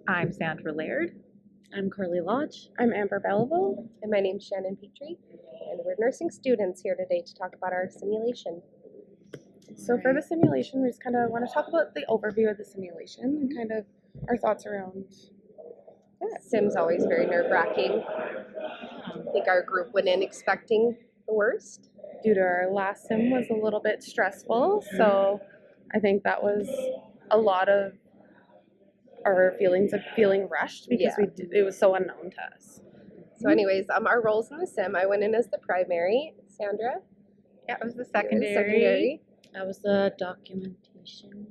I'm Sandra Leard. I'm Carly Lodge. I'm Amber Belliveau. And my name's Shannon, Pietre. And we're nursing students here today to talk about our simulation. So for the simulation, we just kind of want to talk about the overview of the simulation and kind of our thoughts around that. Sim's always very nerve-wracking. I think our group went in expecting the worst. Due to our last sim was a little bit stressful, so I think that was a lot of our feelings of feeling rushed because it was so unknown to us. So anyways, our roles in the sim, I went in as the primary, Sandra. Yeah, it was the Secondary. I was the documentation.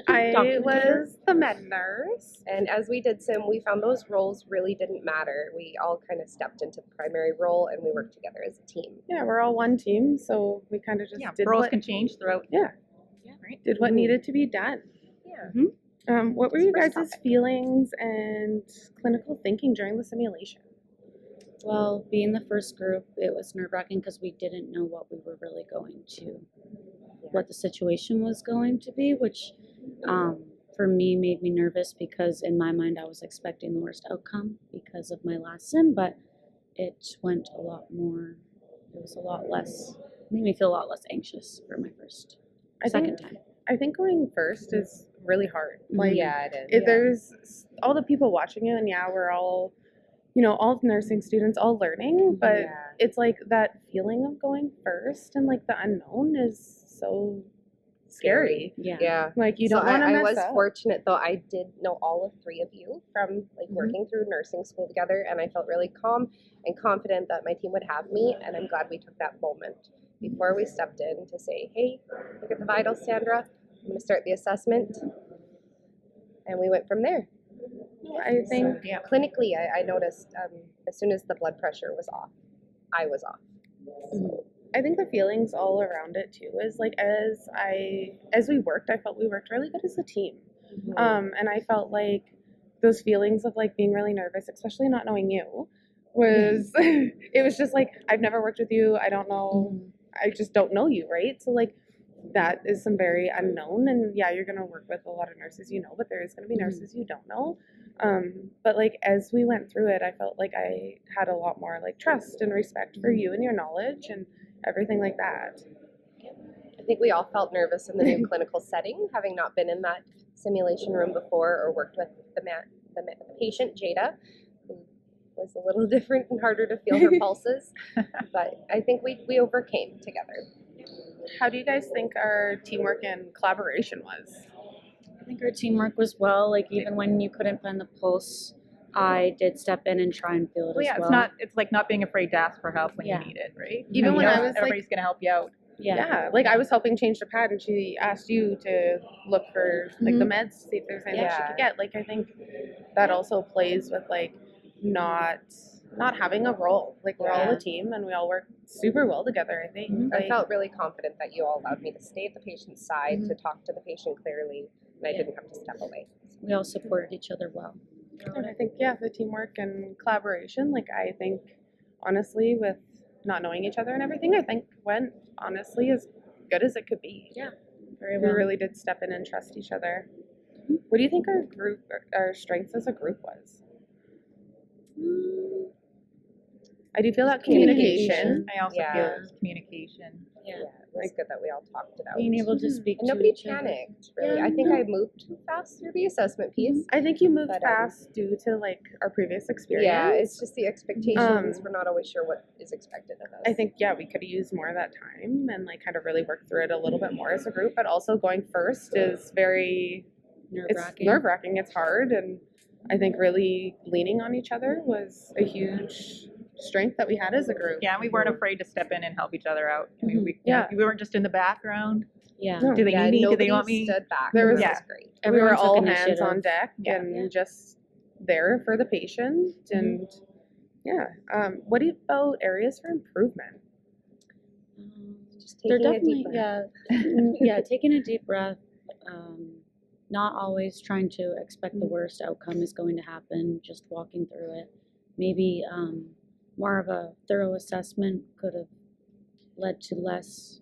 I was the med nurse. And as we did sim, we found those roles really didn't matter. We all kind of stepped into the primary role and we worked together as a team. Yeah, we're all one team, so we kind of just did roles what, can change throughout. right? Did what needed to be done. Yeah. What were you guys' feelings and clinical thinking during the simulation? Well, being the first group, it was nerve-wracking because we didn't know what we were really going to, what the situation was going to be, which for me made me nervous because in my mind I was expecting the worst outcome because of my last sim, but it went a lot more, it was a lot less, made me feel a lot less anxious for my second time. I think going first is really hard. It is. There's all the people watching it, and we're all, all nursing students, all learning, but it's like that feeling of going first and like the unknown is so scary. Yeah. Like you don't want to mess up. I was fortunate though. I did know all of three of you from working through nursing school together, and I felt really calm and confident that my team would have me, and I'm glad we took that moment before we stepped in to say, hey, look at the vitals, Sandra. I'm going to start the assessment. And we went from there. I think clinically, I noticed as soon as the blood pressure was off, I was off. I think the feelings all around it too is like as we worked, I felt we worked really good as a team. And I felt like those feelings of like being really nervous, especially not knowing you, was it was just like I've never worked with you. I don't know. I just don't know you, right? So like that is some very unknown, and you're gonna work with a lot of nurses but there is gonna be nurses you don't know. But like as we went through it, I felt like I had a lot more like trust and respect for you and your knowledge and everything like that. I think we all felt nervous in the new clinical setting, having not been in that simulation room before or worked with the patient, Jada, who was a little different and harder to feel her pulses. But I think we overcame together. How do you guys think our teamwork and collaboration was? I think our teamwork was well, like even when you couldn't find the pulse, I did step in and try and feel it as well. It's like not being afraid to ask for help when you need it, right? Even when I was everybody's going to help you out. Like I was helping change the pad and she asked you to look for like the meds to see if there's anything she could get. Like I think that also plays with like not having a role. Like we're all a team and we all work super well together, I think. I felt really confident that you all allowed me to stay at the patient's side to talk to the patient clearly, and I didn't have to step away. We all supported each other well. And I think the teamwork and collaboration, like I think honestly with not knowing each other and everything, I think went honestly as good as it could be. Very well. We really did step in and trust each other. What do you think our strengths as a group was? I do feel that communication. I also feel it was communication. It was good that we all talked it out. Being able to speak and to nobody each other. panicked, really. I think I moved too fast through the assessment piece. I think you moved fast due to like our previous experience. Yeah, it's just the expectations. We're not always sure what is expected of us. I think we could have used more of that time and like kind of really work through it a little bit more as a group, but also going first is very nerve-wracking. It's hard, and I think really leaning on each other was a huge strength that we had as a group. Yeah, we weren't afraid to step in and help each other out. I mean, we weren't just in the background. No. Do they need me? Do they want me? Stood back. There was great. We were all hands on deck and just there for the patient. And what about areas for improvement? Just They're taking definitely taking a deep breath. Not always trying to expect the worst outcome is going to happen. Just walking through it. Maybe more of a thorough assessment could have led to less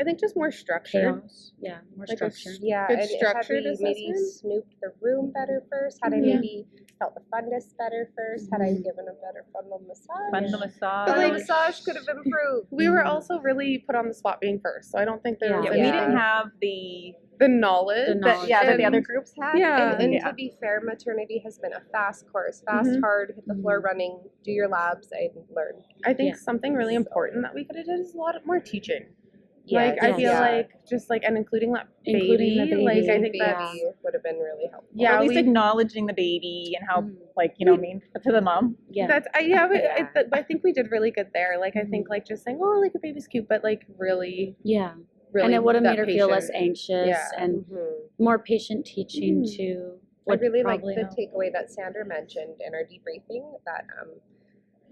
I think just more structure. chaos. Yeah, more Like a structure. Yeah, Good and structured had we maybe assessment? snooped the room better first? Had I Yeah. maybe felt the fundus better first? Had I Mhm. given a better fundal massage? Fun the Yeah. massage. But, Fundal like, massage could have improved. We were Mhm. also really put on the spot being first, so I don't think there Yeah. was Yeah, any we didn't have the knowledge. The knowledge. that the and- other groups had. Yeah. And yeah. to be fair, maternity has been a fast course, fast, Mhm. hard, hit the floor running, do your labs, and learn. I think Yeah. something really So- important that we could have did is a lot more teaching. Yes, Like I feel Yes. like just like and including that Including the baby, like I baby, think baby that's would have been really helpful. Yeah, Or at least we- acknowledging the baby and how, Mhm. like, you know, mean to the mom. Yeah. that's but Yeah. I think we did really good there. Like I think like just saying, oh, like your baby's cute, but like really, Yeah. really, And it would have that made her feel less patient- anxious Yeah. and Mhm. more patient teaching Mhm. too. I would really like probably the help. takeaway that Sandra mentioned in our debriefing that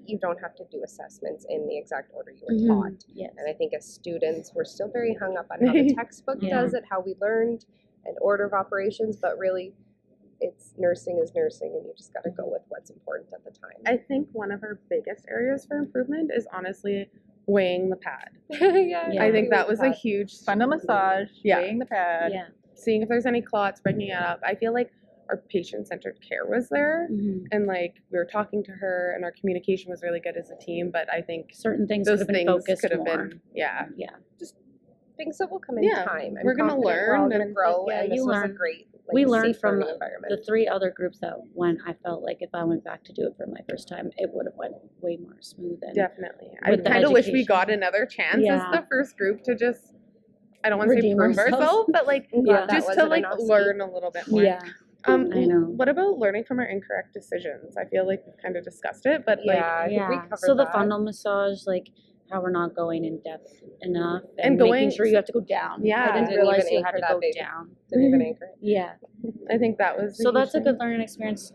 you don't have to do assessments in the exact order you were Mhm. taught. Yes. And I think as students, we're still very hung up on how the textbook Yeah. does it, how we learned, and order of operations, but really, it's nursing is nursing, and you just got to go with what's important at the time. I think one of our biggest areas for improvement is honestly weighing the pad. Yeah, Yeah. I think that was a huge Fun the massage, Yeah. weighing the pad. Yeah. seeing if there's any clots, breaking it up. I feel like our patient-centered care was there. Mhm. And like we were talking to her and our communication was really good as a team, but I think Certain things those could have been things focused could have more. been yeah. Things that will come in Yeah, time. I'm we're gonna confident learn We're all going to and- grow, Yeah, and this you was a learn. great, We learned safe from learning environment. the 3 other groups that went. I felt like if I went back to do it for my first time, it would have went way more smooth. And Definitely. I With the kind of wish we education. got another chance Yeah. as the first group to just I don't want to say Redeem prove ourselves. ourselves, but like I'm Yeah. glad that just to wasn't like an Aussie. learn a little bit more. yeah, I know. What about learning from our incorrect decisions? I feel like we've kind of discussed it, but Yeah, like I think we covered So the that. fundal massage, like how we're not going in depth enough, And making going- sure you have to go down. Yeah. I didn't Didn't realize even you had anchor to that go baby. down. Didn't even anchor it. Yeah. I think that was So that's a huge good thing. learning experience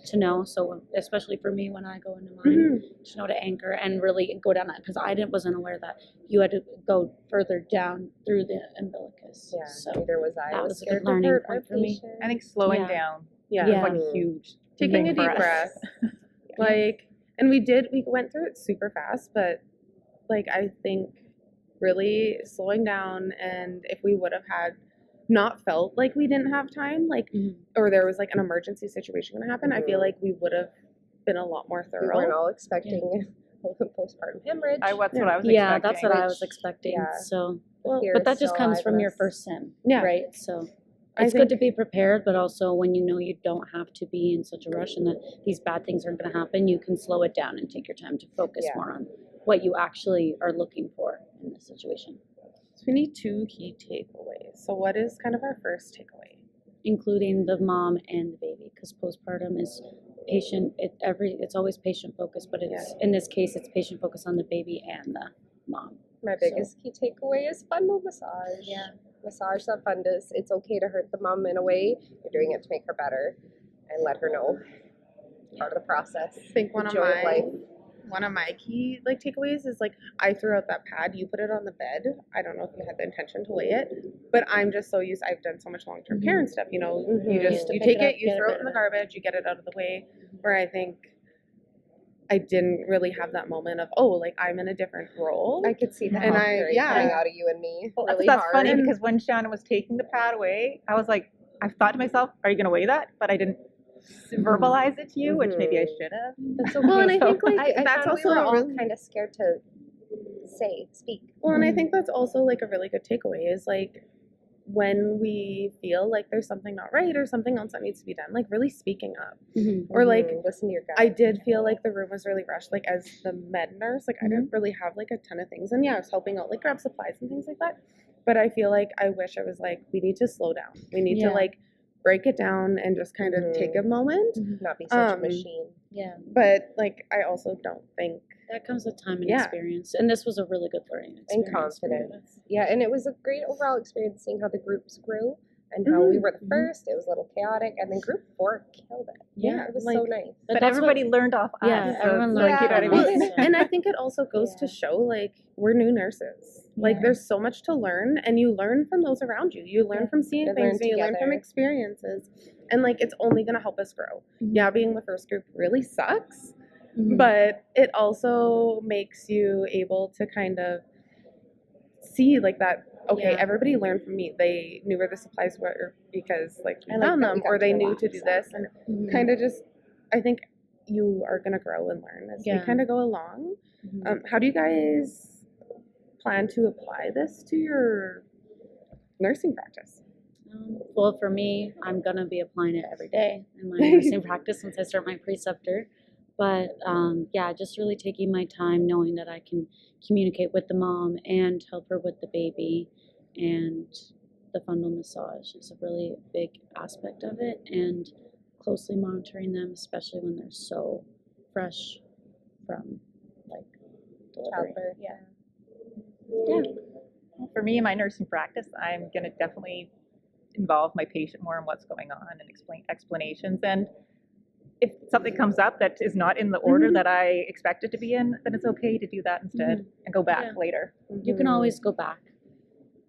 to know. So especially for me when I go into mine, Mhm. to know to anchor and really go down that because wasn't aware that you had to go further down through the umbilicus. Yeah, So neither was I. that I was a good scared to learning hurt our point for me. patient. I think slowing Yeah. down Yeah. Yeah. was like huge. Taking thing a deep for us. breath. Like and we went through it super fast, but like I think really slowing down and if we would have had not felt like we didn't have time, like Mhm. or there was like an emergency situation gonna happen, I feel Mhm. like we would have been a lot more We thorough. weren't all expecting postpartum hemorrhage. That's what I was Yeah, expecting. that's what I was Which- expecting. yeah. So, The fear but is that just still comes from your alive in us. first sim, Yeah. right? So I it's think- good to be prepared, but also when you know you don't have to be in such a rush and that these bad things aren't going to happen, you can slow it down and take your time to focus Yeah. more on what you actually are looking for in this situation, So we need 2 key takeaways. So what is kind of our first takeaway? including the mom and the baby, because postpartum is it's always patient focused, but it's in this case it's patient focused on the baby and the mom. My biggest key takeaway is fundal massage. Yeah. Massage that fundus. It's okay to hurt the mom in a way. You're doing it to make her better and let her know. Part of the process. I think The joy of life. one of my key like takeaways is like I threw out that pad, you put it on the bed. I don't know if you had the intention to weigh it, but I'm just so used. I've done so much long-term care and stuff. You know, you Mhm. just To you pick take it up, it, you get throw rid it in of the it. garbage, you get it out of the way. Where I think I didn't really have that moment of like I'm in a different role. I could see the And commentary yeah. coming out of you and me Well, really that's hard. funny And- because when Shannon was taking the pad away, I was like, I thought to myself, are you going to weigh that? But I didn't verbalize it to you, which maybe I should have. That's okay. Well, and I think like I that's found also we were a all really kind of scared to speak. well, and I think that's also like a really good takeaway is like when we feel like there's something not right or something else that needs to be done, like really speaking up. Or like listen to your gut. I did feel like the room was really rushed. Like as the med nurse, like I didn't really have like a ton of things. And yeah, I was helping out like grab supplies and things like that. But I feel like I wish I was like, we need to slow down. We need to Yeah. like break it down and just kind of take a moment. not be such a um, machine. Yeah, But like I also don't think that comes with time and Yeah. experience, and this was a really good learning And experience. for you. confidence. Yeah, and it was a great overall experience seeing how the groups grew and how we were the first. It was a little chaotic, and then group 4 killed it. Yeah, it was like- so nice. But that's everybody learned off us. Yeah, so everyone it's learned like, you know from what I well, mean? us. and I think it also goes to show like we're new nurses. Like Yeah. there's so much to learn and you learn from those around you. You learn from seeing You things learn and you learn from together. experiences. And like it's only gonna help us grow. Mhm. Yeah, being the first group really sucks. Mhm. But it also makes you able to kind of see like that. Okay, Yeah. everybody learned from me. They knew where the supplies were because like we I like found that we them, got or to they knew relax to do this, and Mhm. kind of just. I think you are gonna grow and learn as we Yeah. kind of go along. Mhm. How do you guys plan to apply this to your nursing practice? Well, for me, I'm gonna be applying it every day in my nursing practice once I start my preceptor. But yeah, just really taking my time, knowing that I can communicate with the mom and help her with the baby, and the fundal massage is a really big aspect of it, and closely monitoring them, especially when they're so fresh from like delivery. Childbirth, yeah. Yeah. Well, for me in my nursing practice, I'm going to definitely involve my patient more in what's going on and explain explanations. And if something comes up that is not in the order that I expect it to be in, then it's okay to do that instead and go back Yeah. later. You can always go back.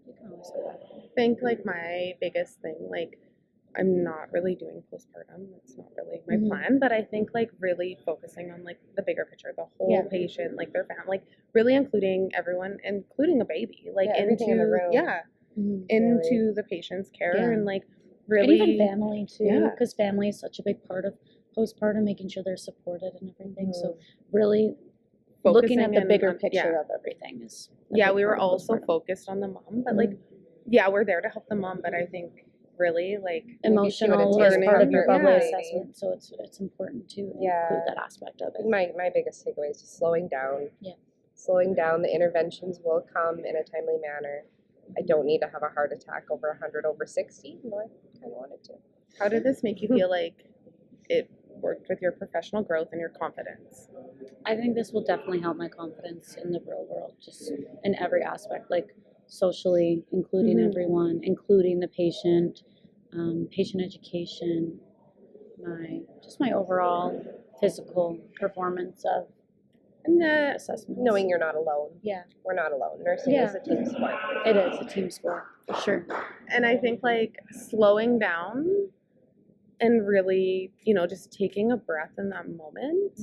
You can always go back. I think like my biggest thing, like I'm not really doing postpartum. It's not really my plan, but I think like really focusing on like the bigger picture, the whole patient, like their family, like really including everyone, including a baby, like everything into in the room. into the patient's care Yeah. and like And really even family too, Yeah. because family is such a big part of postpartum, making sure they're supported and everything. So really looking at focusing the in bigger on- picture yeah. of everything is a Yeah, big we were part of also postpartum. focused on the mom, but like yeah, we're there to help the mom, but I think really like Emotional take is learning part of from your her- bubbly yeah. assessment, so it's important to Yeah. include that aspect of it. My biggest takeaway is just slowing down. Yeah. Slowing down. The interventions will come in a timely manner. I don't need to have a heart attack over 100 over 60. No, I kind of wanted to. How did this make you feel like it worked with your professional growth and your confidence? I think this will definitely help my confidence in the real world, just in every aspect, like socially, including everyone, including the patient, patient education, my overall physical performance of And the assessments. Knowing you're not alone. Yeah, We're not alone. Nursing Yeah. is a team sport. it is a team sport for sure. and I think like slowing down and really, just taking a breath in that moment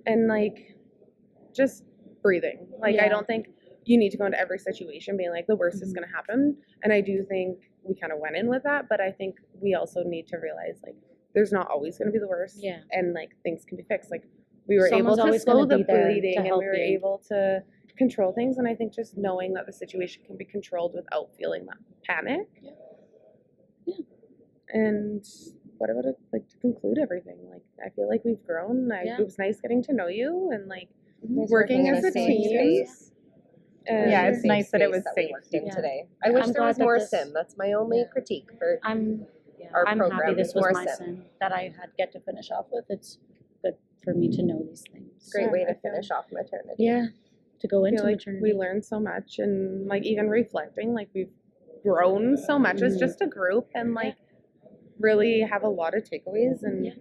and like just breathing. Like I Yeah. don't think you need to go into every situation being like the worst is going to happen. And I do think we kind of went in with that, but I think we also need to realize like there's not always going to be the worst. Yeah. And like things can be fixed. Like we were Someone's able to always slow gonna the be there to bleeding and help we were you. able to control things. And I think just knowing that the situation can be controlled without feeling that panic. Yeah. And what about it, like to conclude everything? Like I feel like we've grown. Yeah. It was nice getting to know you and like Nice working in as a safe team. space. And Yeah, it's Safe nice that it space was we safe. worked in Yeah. today. I wish I'm there was glad that more this- sim. That's my only critique for I'm our I'm program. happy this is was more my sim. sin that I had get to finish off with. It's good for me to know these things. Great way I to feel- finish off maternity. Yeah, to go I into feel like maternity. we learned so much and like even reflecting, like we've grown so much as just a group and like really have a lot of takeaways and Yeah.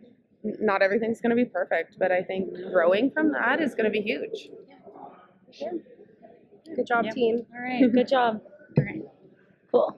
not everything's going to be perfect, but I think growing from that is going to be huge. Good job, Yep. team. All right, good job. All right, cool.